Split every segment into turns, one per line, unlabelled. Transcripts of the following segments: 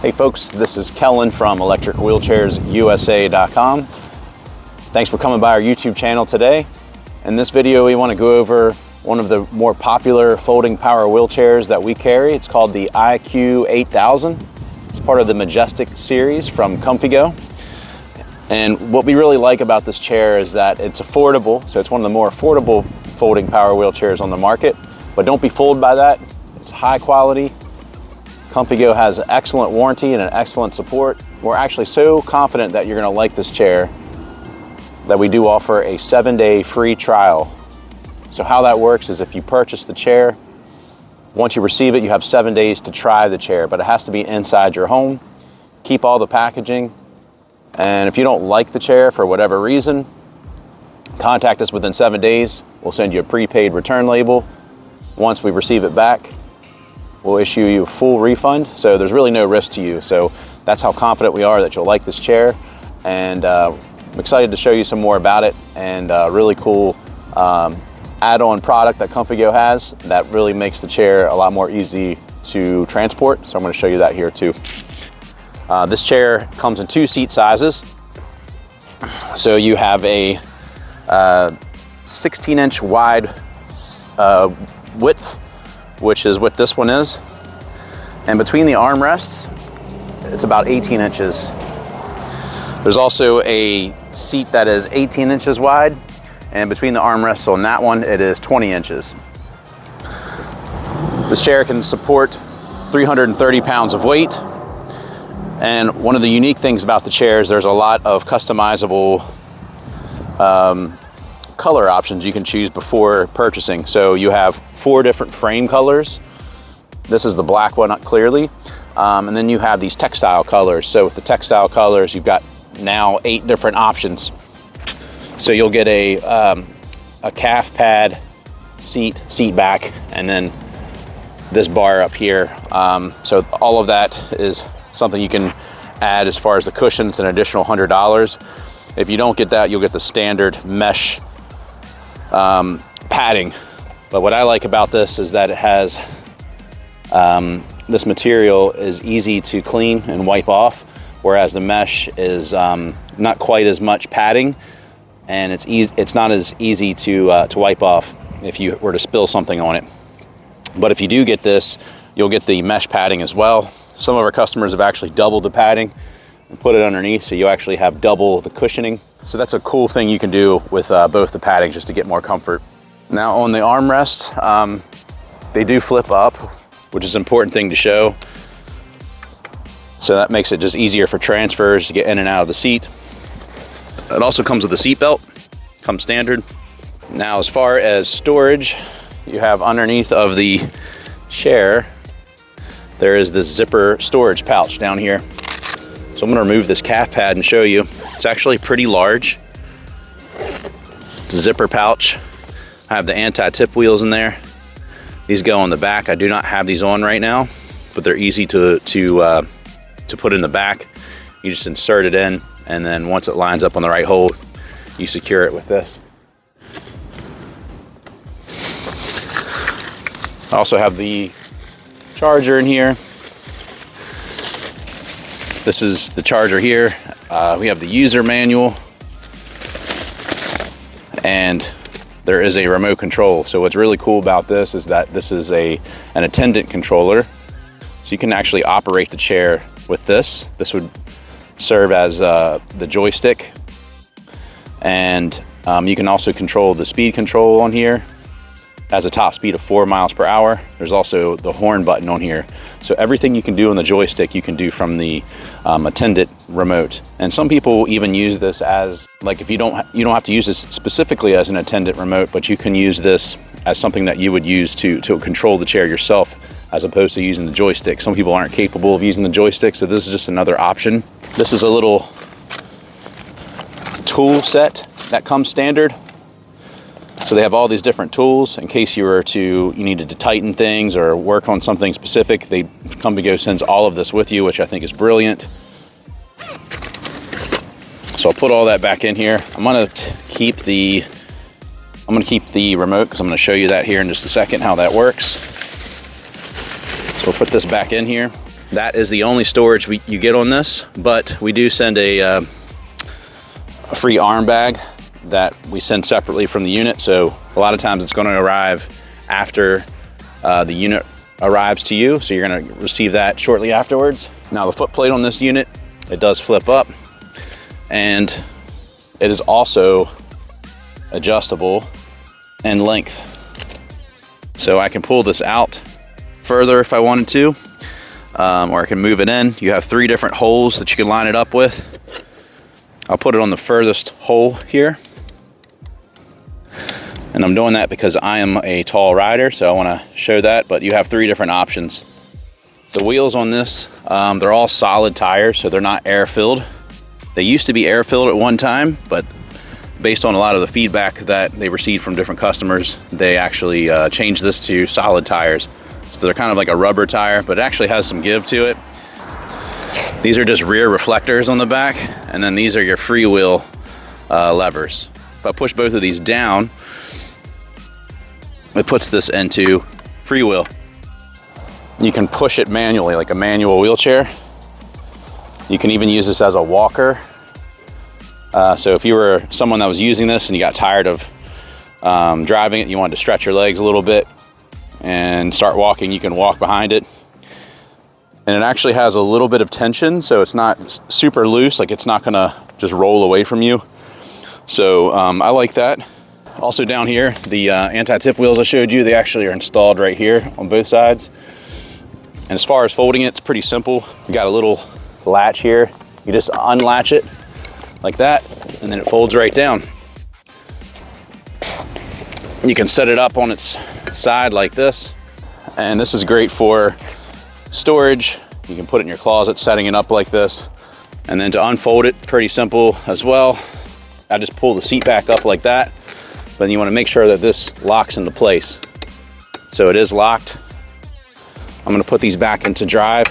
Hey folks, this is Kellen from electricwheelchairsusa.com. Thanks for coming by our YouTube channel today. In this video, we want to go over one of the more popular folding power wheelchairs that we carry. It's called the IQ-8000. It's part of the Majestic series from ComfyGo. And what we really like about this chair is that it's affordable. So it's one of the more affordable folding power wheelchairs on the market. But don't be fooled by that. It's high quality. ComfyGo has excellent warranty and an excellent support. We're actually so confident that you're going to like this chair that we do offer a 7-day free trial. So how that works is if you purchase the chair, once you receive it, you have 7 days to try the chair, but it has to be inside your home. Keep all the packaging. And if you don't like the chair for whatever reason, contact us within 7 days. We'll send you a prepaid return label. Once we receive it back, we'll issue you a full refund. So there's really no risk to you. So that's how confident we are that you'll like this chair. And I'm excited to show you some more about it, and really cool add-on product that ComfyGo has that really makes the chair a lot more easy to transport. So I'm going to show you that here too. This chair comes in 2 seat sizes. So you have a 16-inch wide width, which is what this one is. And between the armrests, it's about 18 inches. There's also a seat that is 18 inches wide, and between the armrests on that one, it is 20 inches. This chair can support 330 pounds of weight. And one of the unique things about the chair is there's a lot of customizable color options you can choose before purchasing. So you have 4 different frame colors. This is the black one, clearly. And then you have these textile colors. So with the textile colors, you've got now 8 different options. So you'll get a calf pad, seat back, and then this bar up here. So all of that is something you can add as far as the cushions, an additional $100. If you don't get that, you'll get the standard mesh padding. But what I like about this is that it has this material is easy to clean and wipe off, whereas the mesh is not quite as much padding, and it's not as easy to wipe off if you were to spill something on it. But if you do get this, you'll get the mesh padding as well. Some of our customers have actually doubled the padding and put it underneath, so you actually have double the cushioning. So that's a cool thing you can do with both the padding, just to get more comfort. Now on the armrest, they do flip up, which is an important thing to show. So that makes it just easier for transfers to get in and out of the seat. It also comes with a seat belt, comes standard. Now as far as storage, you have underneath of the chair, there is this zipper storage pouch down here. So I'm gonna remove this calf pad and show you. It's actually pretty large. Zipper pouch. I have the anti-tip wheels in there. These go on the back. I do not have these on right now, but they're easy to put in the back. You just insert it in, and then once it lines up on the right hole, you secure it with this. I also have the charger in here. This is the charger here. We have the user manual, and there is a remote control. So what's really cool about this is that this is an attendant controller. So you can actually operate the chair with this. This would serve as the joystick. And you can also control the speed control on here. Has a top speed of 4 miles per hour. There's also the horn button on here. So everything you can do on the joystick, you can do from the attendant remote. And some people even use this as, like, if you don't have to use this specifically as an attendant remote, but you can use this as something that you would use to control the chair yourself, as opposed to using the joystick. Some people aren't capable of using the joystick, so this is just another option. This is a little tool set that comes standard. So they have all these different tools in case you needed to tighten things or work on something specific. ComfyGo sends all of this with you, which I think is brilliant. So I'll put all that back in here. I'm gonna keep the remote because I'm gonna show you that here in just a second, how that works. So we'll put this back in here. That is the only storage you get on this, but we do send a free arm bag that we send separately from the unit. So a lot of times it's going to arrive after the unit arrives to you. So you're going to receive that shortly afterwards. Now the foot plate on this unit, it does flip up, and it is also adjustable in length. So I can pull this out further if I wanted to, or I can move it in. You have 3 different holes that you can line it up with. I'll put it on the furthest hole here. And I'm doing that because I am a tall rider, so I want to show that, but you have 3 different options. The wheels on this, they're all solid tires, so they're not air-filled. They used to be air-filled at one time, but based on a lot of the feedback that they received from different customers, they actually changed this to solid tires. So they're kind of like a rubber tire, but it actually has some give to it. These are just rear reflectors on the back, and then these are your freewheel levers. If I push both of these down, it puts this into freewheel. You can push it manually, like a manual wheelchair. You can even use this as a walker. So if you were someone that was using this and you got tired of driving it, you wanted to stretch your legs a little bit and start walking, you can walk behind it. And it actually has a little bit of tension, so it's not super loose, like it's not gonna just roll away from you. So I like that. Also down here, the anti-tip wheels I showed you, they actually are installed right here on both sides. And as far as folding it, it's pretty simple. You got a little latch here. You just unlatch it like that, and then it folds right down. You can set it up on its side like this. And this is great for storage. You can put it in your closet, setting it up like this. And then to unfold it, pretty simple as well. I just pull the seat back up like that. Then you want to make sure that this locks into place. So it is locked. I'm going to put these back into drive.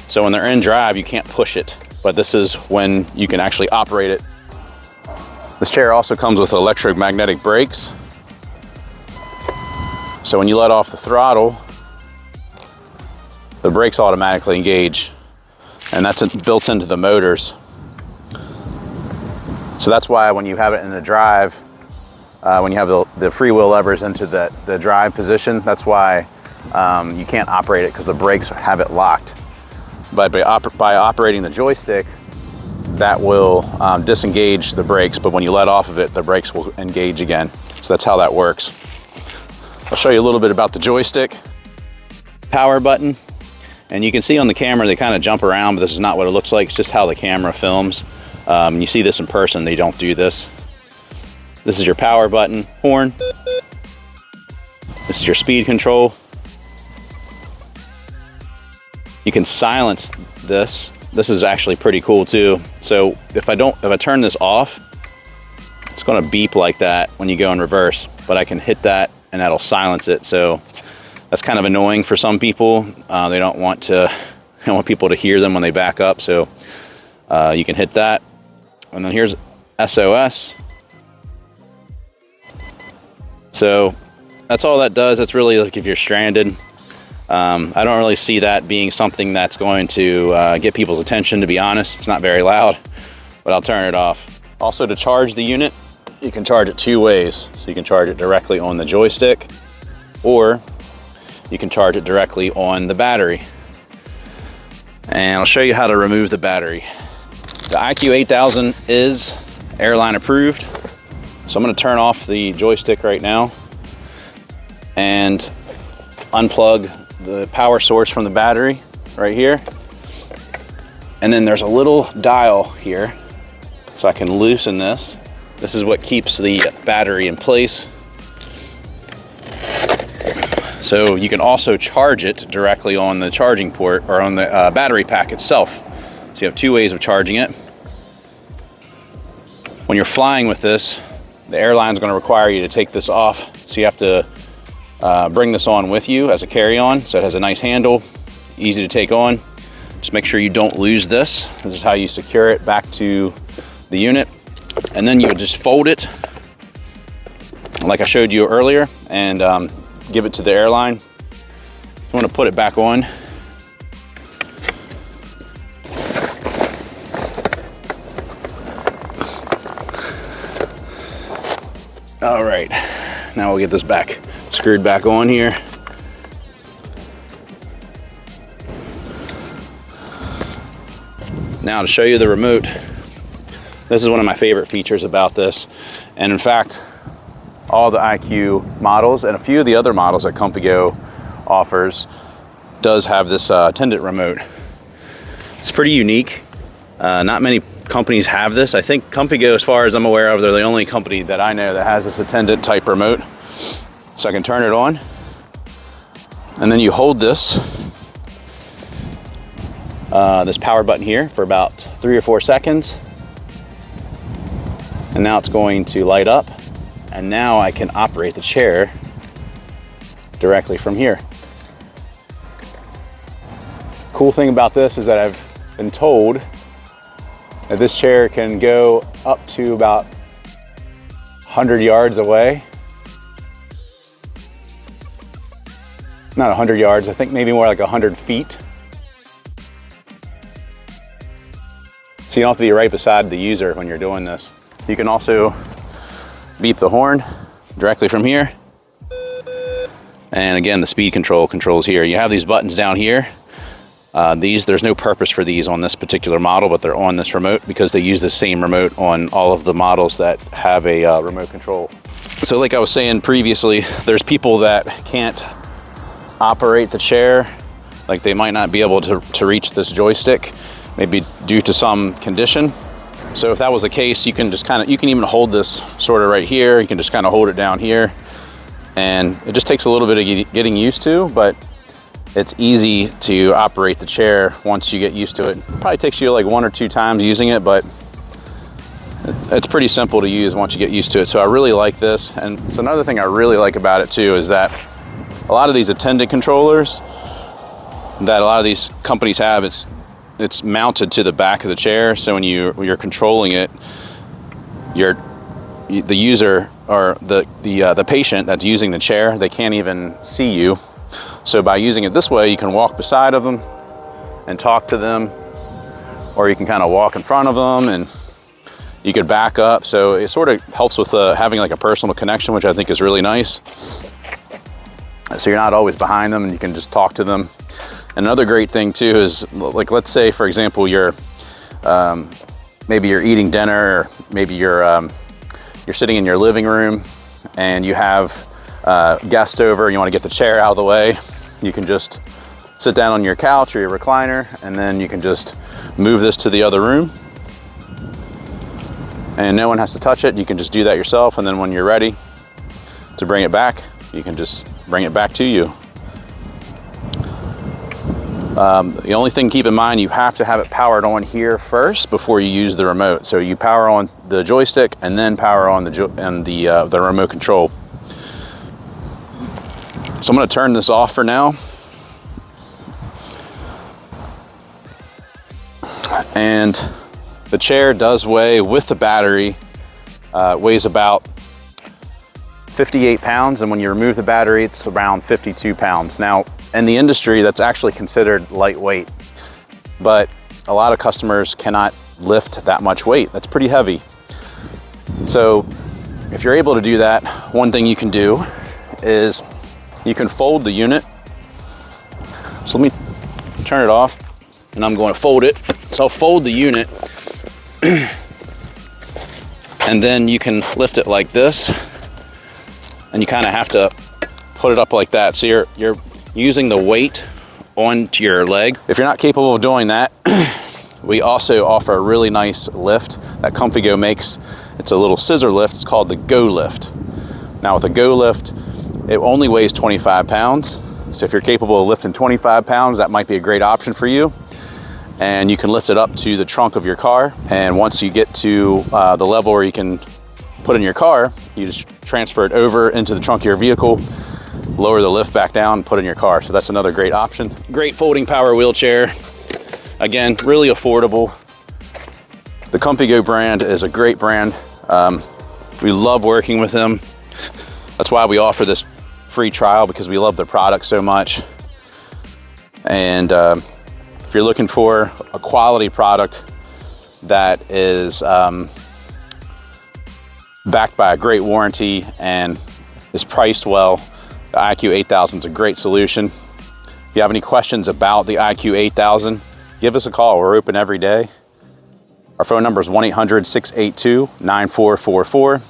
So when they're in drive, you can't push it, but this is when you can actually operate it. This chair also comes with electromagnetic brakes. So when you let off the throttle, the brakes automatically engage, and that's built into the motors. So that's why when you have it in the drive, when you have the freewheel levers into the drive position, that's why you can't operate it, because the brakes have it locked. But by operating the joystick, that will disengage the brakes, but when you let off of it, the brakes will engage again. So that's how that works. I'll show you a little bit about the joystick. Power button, and you can see on the camera they kind of jump around, but this is not what it looks like. It's just how the camera films. You see this in person, they don't do this. This is your power button, horn. This is your speed control. You can silence this. This is actually pretty cool too. So if I turn this off, it's gonna beep like that when you go in reverse, but I can hit that and that'll silence it. So that's kind of annoying for some people. They don't want people to hear them when they back up. So you can hit that. And then here's SOS. So that's all that does. That's really like if you're stranded. I don't really see that being something that's going to get people's attention, to be honest. It's not very loud, but I'll turn it off. Also, to charge the unit, you can charge it 2 ways. So you can charge it directly on the joystick, or you can charge it directly on the battery. And I'll show you how to remove the battery. The IQ-8000 is airline approved. So I'm going to turn off the joystick right now and unplug the power source from the battery right here. And then there's a little dial here, so I can loosen this. This is what keeps the battery in place. So you can also charge it directly on the charging port, or on the battery pack itself. So you have 2 ways of charging it. When you're flying with this, the airline is going to require you to take this off. So you have to bring this on with you as a carry-on. So it has a nice handle, easy to take on. Just make sure you don't lose this. This is how you secure it back to the unit. And then you would just fold it like I showed you earlier, and give it to the airline. You want to put it back on. All right, now we'll get this back screwed back on here. Now to show you the remote, this is one of my favorite features about this. And in fact, all the IQ models and a few of the other models that ComfyGo offers does have this attendant remote. It's pretty unique. Not many companies have this. I think ComfyGo, as far as I'm aware of, they're the only company that I know that has this attendant type remote. So I can turn it on, and then you hold this power button here for about 3 or 4 seconds. And now it's going to light up. And now I can operate the chair directly from here. Cool thing about this is that I've been told that this chair can go up to about 100 yards away. Not 100 yards, I think maybe more like 100 feet. So you don't have to be right beside the user when you're doing this. You can also beep the horn directly from here. And again, the speed control controls here. You have these buttons down here. There's no purpose for these on this particular model, but they're on this remote because they use the same remote on all of the models that have a remote control. So like I was saying previously, there's people that can't operate the chair. Like they might not be able to reach this joystick, maybe due to some condition. So if that was the case, you can just you can even hold this sort of right here. You can just kind of hold it down here. And it just takes a little bit of getting used to, but it's easy to operate the chair once you get used to it. It probably takes you like 1 or 2 times using it, but it's pretty simple to use once you get used to it. So I really like this. And so another thing I really like about it too is that a lot of these attendant controllers that a lot of these companies have, it's mounted to the back of the chair. So when you're controlling it, the user or the patient that's using the chair, they can't even see you. So by using it this way, you can walk beside of them and talk to them, or you can kind of walk in front of them and you could back up. So it sort of helps with having like a personal connection, which I think is really nice. So you're not always behind them and you can just talk to them. Another great thing too is, like, let's say for example, maybe you're eating dinner, or maybe you're sitting in your living room and you have guests over and you want to get the chair out of the way. You can just sit down on your couch or your recliner, and then you can just move this to the other room and no one has to touch it. You can just do that yourself, and then when you're ready to bring it back, you can just bring it back to you. The only thing to keep in mind, you have to have it powered on here first before you use the remote. So you power on the joystick and then power on the remote control. So I'm going to turn this off for now. And the chair does weigh, with the battery, weighs about 58 pounds. And when you remove the battery, it's around 52 pounds. Now, in the industry, that's actually considered lightweight, but a lot of customers cannot lift that much weight. That's pretty heavy. So if you're able to do that, one thing you can do is you can fold the unit. So let me turn it off, and I'm going to fold it. So I'll fold the unit, and then you can lift it like this, and you kind of have to put it up like that. So you're using the weight onto your leg. If you're not capable of doing that, we also offer a really nice lift that ComfyGo makes. It's a little scissor lift. It's called the Go Lift. Now with a Go Lift, it only weighs 25 pounds. So if you're capable of lifting 25 pounds, that might be a great option for you. And you can lift it up to the trunk of your car. And once you get to the level where you can put in your car, you just transfer it over into the trunk of your vehicle, lower the lift back down, and put in your car. So that's another great option. Great folding power wheelchair. Again, really affordable. The ComfyGo brand is a great brand. We love working with them. That's why we offer this free trial, because we love their product so much. And if you're looking for a quality product that is backed by a great warranty and is priced well. The IQ-8000 is a great solution. If you have any questions about the IQ-8000, give us a call. We're open every day. Our phone number is 1-800-682-9444.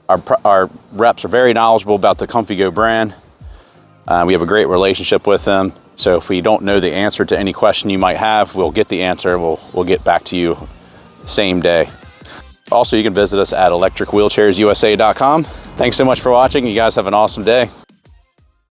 Our reps are very knowledgeable about the ComfyGo brand. We have a great relationship with them. So if we don't know the answer to any question you might have, we'll get the answer. We'll get back to you same day. Also, you can visit us at electricwheelchairsusa.com. Thanks so much for watching. You guys have an awesome day.